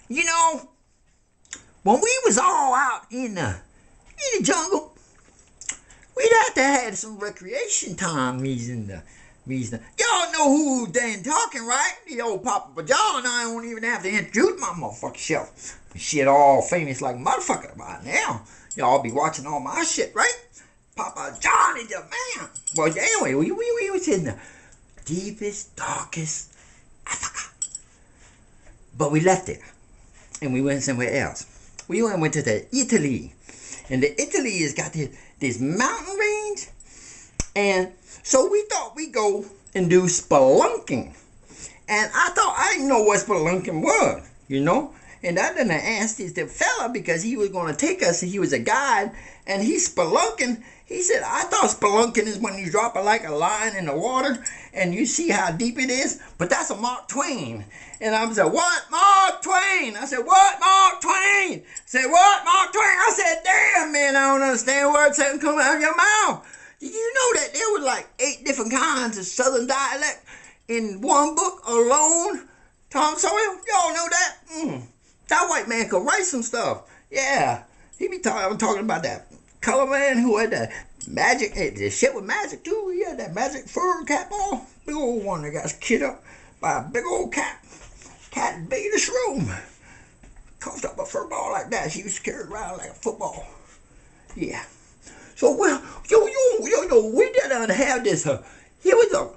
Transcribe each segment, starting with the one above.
You know, when we was all out in the jungle, we'd have to have some recreation time. Y'all know who Dan talking, right? The old Papa, but y'all and I don't even have to introduce my motherfucking self. Shit all famous like motherfucker by now. Y'all be watching all my shit, right? Papa Johnny the man. Well, anyway, we was in the deepest, darkest Africa. But we left it. And we went somewhere else. We went to the Italy. And the Italy has got this mountain range. And so we thought we'd go and do spelunking. And I didn't know what spelunking was, you know. And I done asked the fella because he was going to take us. He was a guide. And he's spelunking. He said, I thought spelunking is when you drop like a line in the water and you see how deep it is. But that's a Mark Twain. And I was like, what? Mark Twain. I said, what? Mark Twain. I said, what? Mark Twain. I said, damn, man, I don't understand words that come out of your mouth. Did you know that there were like 8 different kinds of Southern dialect in one book alone? Tom Sawyer, y'all know that? That white man could write some stuff. Yeah. He be talking about that color man who had that magic, the shit with magic too. He had that magic fur cap on. Big old one that got kid up by a big old cat. Cat big in this room. Coughed up a fur ball like that. She used to carry it around like a football. Yeah. So well, we didn't have this. He was a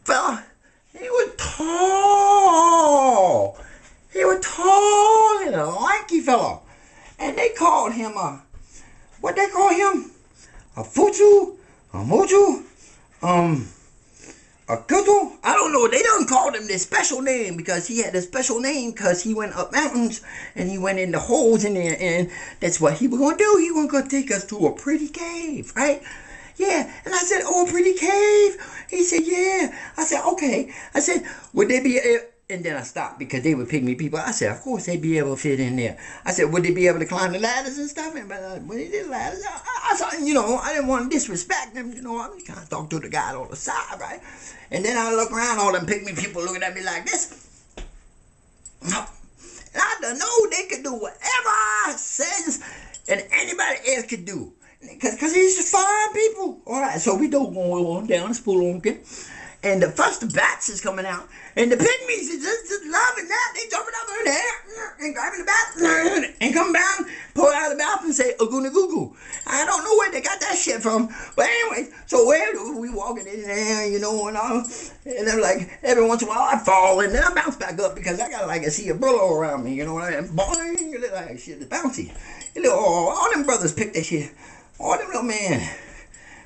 fella. He was tall. He was tall and a lanky fella. And they called him what they call him? A futu? A mutu? A kutu? I don't know. They done called him this special name because he had a special name because he went up mountains and he went in the holes in there, and that's what he was going to do. He was going to take us to a pretty cave, right? Yeah. And I said, oh, a pretty cave? He said, yeah. I said, okay. I said, would they be... And then I stopped because they were pygmy people. I said, of course they'd be able to fit in there. I said, would they be able to climb the ladders and stuff? And when they did ladders, I saw, you know, I didn't want to disrespect them. You know, I was kind of talking to the guy on the side, right? And then I look around, all them pygmy people looking at me like this. And I don't know, they could do whatever I says and anybody else could do. Because these are fine people. All right, so we do go on down the spelunking. And the first bats is coming out. And the pygmies is just loving that. They jumping up in the air and grabbing the bat and come down, pull it out of the mouth and say, "Aguna goo goo." I don't know where they got that shit from. But anyway, so we walking in there, you know, and I'm like, every once in a while I fall and then I bounce back up because I got like a sea of brillo around me, you know, and boing, it look like shit is bouncy. All them brothers pick that shit. All them little men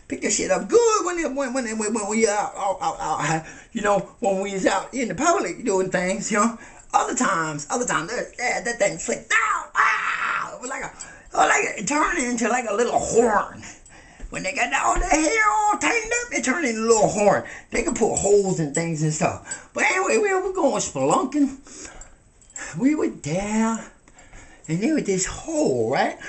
pick that shit up good when we out, you know, when we is out in the public doing things, you know. Other times, that thing flicked down. It was like it turned into like a little horn. When they got all the hair all tightened up, it turned into a little horn. They could put holes in things and stuff. But anyway, we were going spelunking. We were down, and there was this hole, right?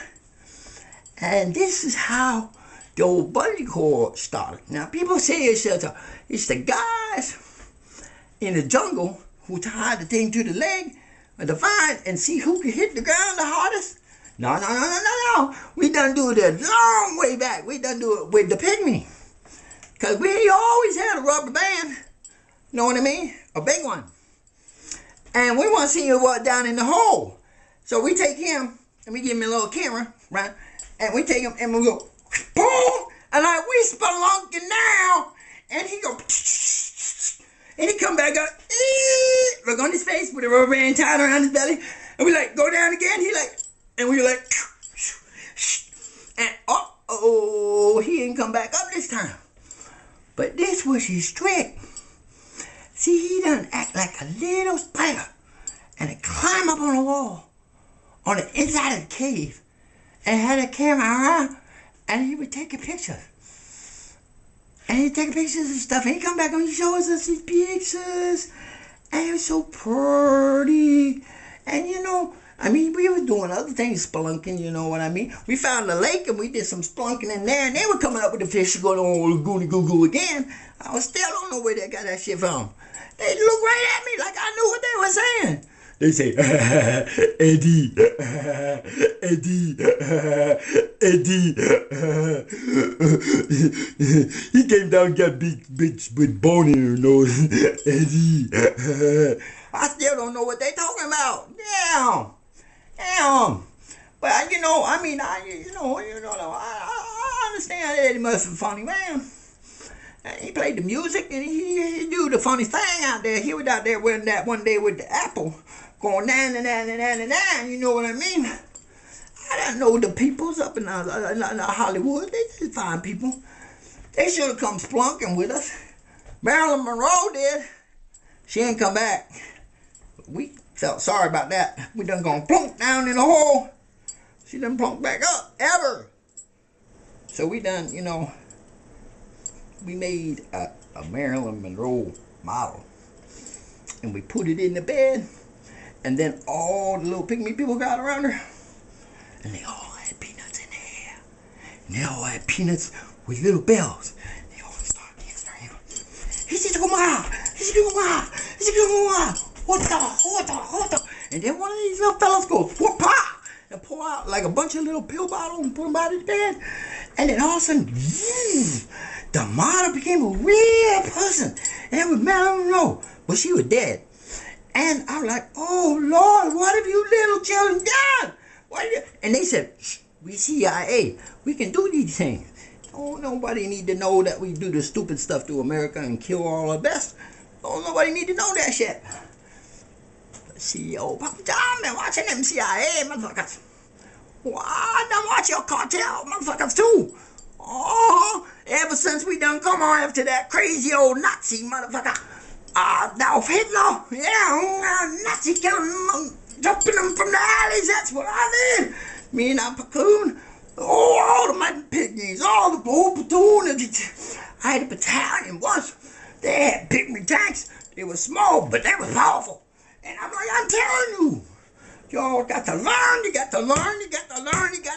And this is how the old buddy cord started. Now, people say it's the guys in the jungle who tied the thing to the leg of the vine and see who can hit the ground the hardest. No. We done do it a long way back. We done do it with the pygmy. Because we always had a rubber band. Know what I mean? A big one. And we want to see what down in the hole. So we take him and we give him a little camera, right? And we take him and we go, boom! And like, we spelunking now. And he go, and he come back up, look on his face with a rubber band tied around his belly. And we like, go down again. He like, and we like, and uh-oh, he didn't come back up this time. But this was his trick. See, he done act like a little spider and he climb up on the wall on the inside of the cave and had a camera around and he would take a picture. And he'd take pictures and stuff and he'd come back and he'd show us these pictures. And it was so pretty. And you know, I mean, we were doing other things, spelunking, you know what I mean? We found a lake and we did some spelunking in there and they were coming up with the fish going on goody goo goo again. I still don't know where they got that shit from. They looked right at me like I knew what they were saying. They say, Eddie, Eddie, Eddie. He came down and got big bitch with bone in her nose. Eddie. I still don't know what they talking about. Damn. Damn. But you know, I mean, I understand Eddie must be funny, man. And he played the music and he do the funny thing out there. He was out there wearing that one day with the apple, going na. You know what I mean? I don't know the peoples up in Hollywood. They just fine people. They should have come splunking with us. Marilyn Monroe did. She ain't come back. We felt sorry about that. We done gone plunk down in the hole. She done plunk back up, ever. So we done, you know, we made a Marilyn Monroe model. And we put it in the bed. And then all the little pygmy people got around her. And they all had peanuts in their hair. And they all had peanuts with little bells. They all started dancing around. What? And then one of these little fellas goes, whoop-pa! And pull out like a bunch of little pill bottles and put them out of the bed. And then all of a sudden, the model became a real person. And it was Marilyn Monroe. But she was dead. And I was like, oh, Lord, what have you little children done? And they said, shh, we CIA. We can do these things. Don't nobody need to know that we do the stupid stuff to America and kill all our best. Don't nobody need to know that shit. CEO Papa John been watching them CIA motherfuckers. Well, I done watch your cartel motherfuckers too. Oh, ever since we done come on after that crazy old Nazi motherfucker. Adolf Hitler. Yeah, Nazi killing, jumping them from the alleys. That's what I did. Me and our platoon. Oh, all of my pygmies, all the whole platoon. I had a battalion once. They had pygmy tanks. They were small, but they were powerful. And I'm like, I'm telling you, y'all got to learn, you got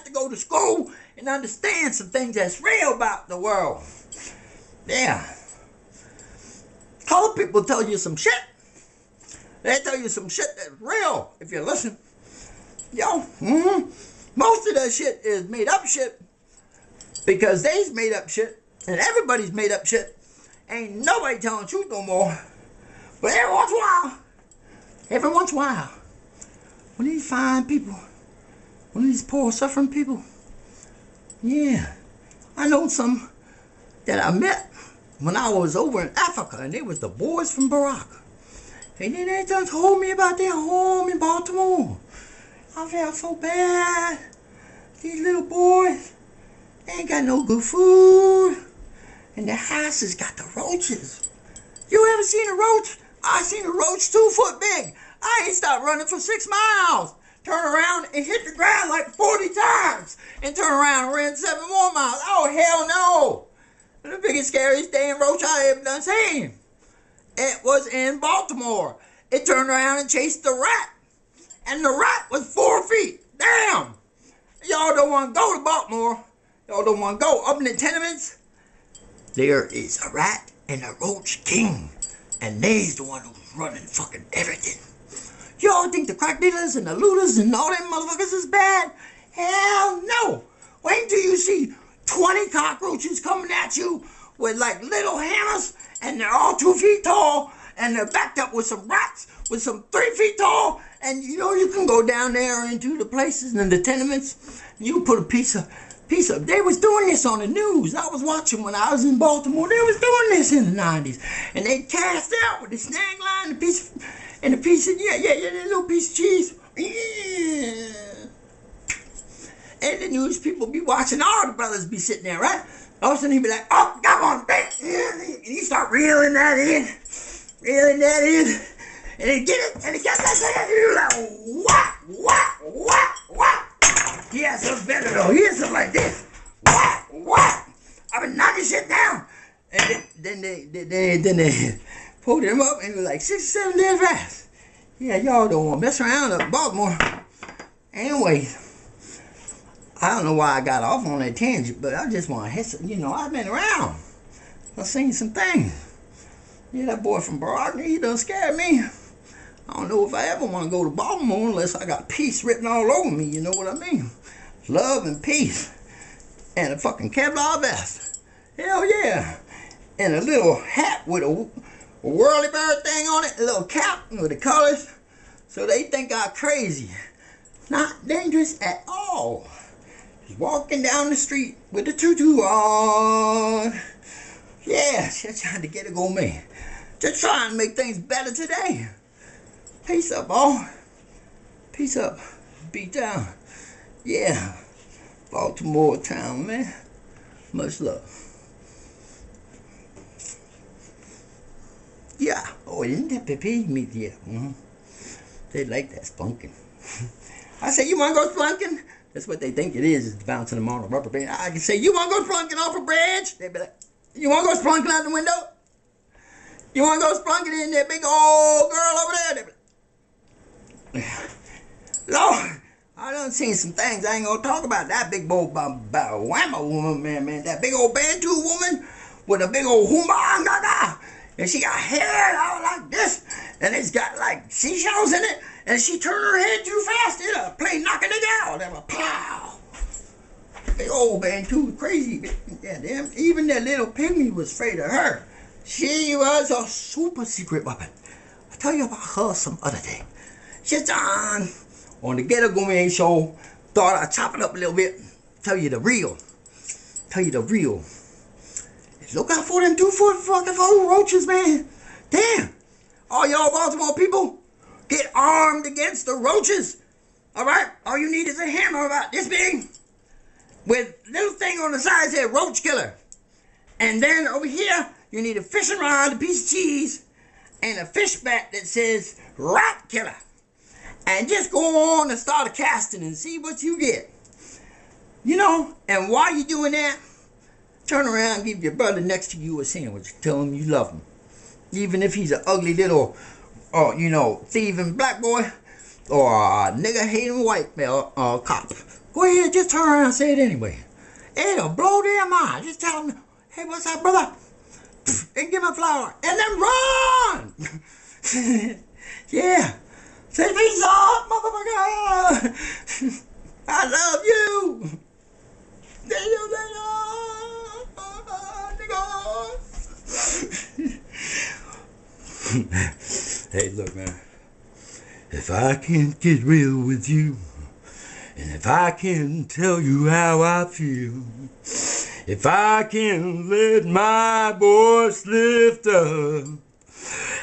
to go to school and understand some things that's real about the world. Yeah. Color people tell you some shit. They tell you some shit that's real if you listen. Yo, most of that shit is made up shit because they's made up shit and everybody's made up shit. Ain't nobody telling the truth no more. But every once in a while, one of these fine people, one of these poor suffering people, yeah, I know some that I met when I was over in Africa, and they was the boys from Barack. And then they just told me about their home in Baltimore. I felt so bad. These little boys, they ain't got no good food. And their houses got the roaches. You ever seen a roach? I seen a roach 2 foot big. I ain't stopped running for 6 miles. Turn around and hit the ground like 40 times. And turn around and ran 7 more miles. Oh, hell no. The biggest, scariest damn roach I ever done seen. It was in Baltimore. It turned around and chased the rat. And the rat was 4 feet. Damn. Y'all don't want to go to Baltimore. Y'all don't want to go up in the tenements. There is a rat and a roach king. And they's the one who's running fucking everything. Y'all think the crack dealers and the looters and all them motherfuckers is bad? Hell no. Wait till you see 20 cockroaches coming at you with like little hammers, and they're all 2 feet tall, and they're backed up with some rats with some 3 feet tall, and you know you can go down there into the places and the tenements, and you put a piece of, they was doing this on the news. I was watching when I was in Baltimore. They was doing this in the 90s, and they cast out with the snag line, the piece of, that little piece of cheese. Yeah. And the news people be watching, all the brothers be sitting there, right? All of a sudden he be like, oh, come on, baby. And you start reeling that in. And they get it, and he gets that thing, and you're like, what? He has something better though. He has something like this. What? I've been knocking shit down. And then they pulled him up, and he was like 6 or 7 days rest. Yeah, y'all don't want to mess around up in Baltimore. Anyway, I don't know why I got off on that tangent, but I just want to hit, I've been around. I've seen some things. Yeah, that boy from Pryor, he done scared me. I don't know if I ever want to go to Baltimore unless I got peace written all over me, you know what I mean? Love and peace. And a fucking Kevlar vest. Hell yeah. And a little hat with a whirly bird thing on it, a little cap with the colors. So they think I'm crazy. Not dangerous at all. Just walking down the street with the tutu on. Yeah, just trying to get a gourmet. Just trying to make things better today. Peace up, all. Peace up. Beat down. Yeah. Baltimore town, man. Much love. Yeah. Oh, isn't that Pygmy? Yeah. They like that spunking. I say, you want to go spunking? That's what they think it is bouncing them on a rubber band. I can say, you want to go spunking off a bridge? They be like, you want to go spunking out the window? You want to go spunking in that big old girl over there? They be like, Lord, I done seen some things I ain't gonna talk about. That big old whammo woman, man. That big old Bantu woman with a big old humba. And she got hair out like this. And it's got like seashells in it. And she turned her head too fast. It'll play knocking it out. It'll pow. Big old Bantu, crazy. Yeah, damn. Even that little pygmy was afraid of her. She was a super secret weapon. I'll tell you about her some other day. She's on the Ghetto Gourmet show. Thought I'd chop it up a little bit. Tell you the real. Look out for them 2-foot fucking roaches, man. Damn. All y'all Baltimore people, get armed against the roaches. Alright? All you need is a hammer about this big with little thing on the side that says roach killer. And then over here, you need a fishing rod, a piece of cheese, and a fish bat that says rat killer. And just go on and start a casting and see what you get. You know, and while you're doing that, turn around and give your brother next to you a sandwich. Tell him you love him. Even if he's an ugly little, thieving black boy or a nigger-hating white cop. Go ahead, just turn around and say it anyway. It'll blow their mind. Just tell them, hey, what's up, brother? And give him a flower. And then run! Yeah. Say peace up, motherfucker! I love you! Hey, look, man. If I can't get real with you, and if I can tell you how I feel, if I can let my voice lift up,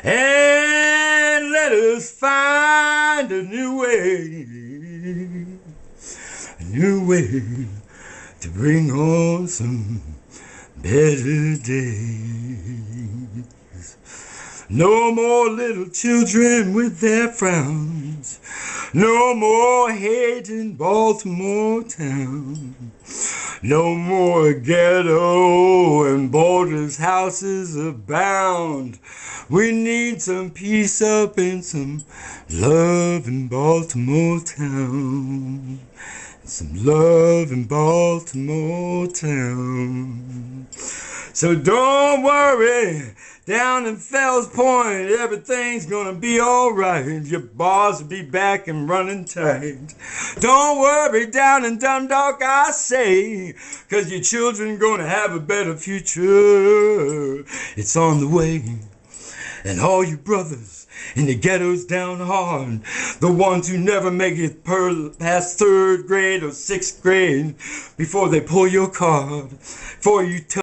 and let us find a new way to bring on some better days. No more little children with their frowns. No more hate in Baltimore town. No more ghetto and borders houses abound. We need some peace up and some love in Baltimore town. Some love in Baltimore town. So don't worry, down in Fells Point, everything's gonna be alright. Your bars will be back and running tight. Don't worry, down in Dundalk, I say, 'cause your children gonna have a better future. It's on the way. And all you brothers in the ghettos down hard, the ones who never make it past 3rd grade or 6th grade before they pull your card, before you